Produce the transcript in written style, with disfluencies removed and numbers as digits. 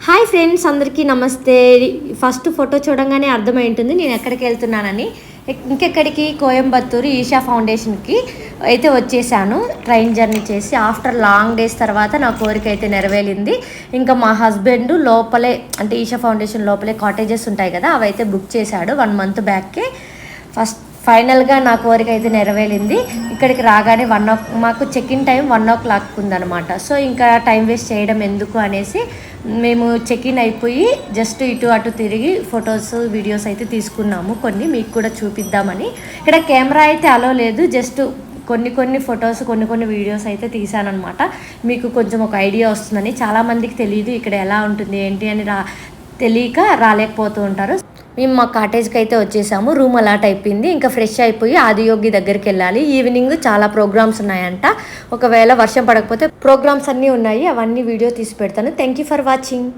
Hi friends, అందరికీ నమస్తే. First photo చూడంగానే అర్థమై ఉంటుంది నేను ఎక్కడికి వెళ్తున్నానని. ఇంకెక్కడికి, కోయంబత్తూరు ఈషా ఫౌండేషన్కి అయితే వచ్చేసాను. ట్రైన్ జర్నీ చేసి ఆఫ్టర్ లాంగ్ డేస్ తర్వాత నా కోరిక అయితే నెరవేరింది. ఇంకా మా హస్బెండ్ లోపలే, అంటే ఈషా ఫౌండేషన్ లోపలే కాటేజెస్ ఉంటాయి కదా, అవైతే బుక్ చేశాడు 1 month బ్యాక్కే. ఫైనల్గా నా కోరిక అయితే నెరవేరింది. ఇక్కడికి రాగానే మాకు చెక్ ఇన్ టైం 1 o'clock ఉందన్నమాట. సో ఇంకా టైం వేస్ట్ చేయడం ఎందుకు అనేసి మేము చెక్ ఇన్ అయిపోయి జస్ట్ ఇటు అటు తిరిగి ఫొటోస్ వీడియోస్ అయితే తీసుకున్నాము. కొన్ని మీకు కూడా చూపిద్దామని. ఇక్కడ కెమెరా అయితే అలో లేదు, జస్ట్ కొన్ని ఫొటోస్ కొన్ని వీడియోస్ అయితే తీసానమాట. మీకు కొంచెం ఒక ఐడియా వస్తుందని. చాలామందికి తెలియదు ఇక్కడ ఎలా ఉంటుంది ఏంటి అని తెలియక రాలేకపోతూ ఉంటారు. మేము మా కాటేజ్కి అయితే వచ్చేసాము. రూమ్ అలాట్ అయిపోయింది. ఇంకా ఫ్రెష్ అయిపోయి ఆదియోగి దగ్గరికి వెళ్ళాలి. ఈవినింగ్ చాలా ప్రోగ్రామ్స్ ఉన్నాయంట. ఒకవేళ వర్షం పడకపోతే ప్రోగ్రామ్స్ అన్నీ ఉన్నాయి, అవన్నీ వీడియో తీసి పెడతాను. Thank you for watching.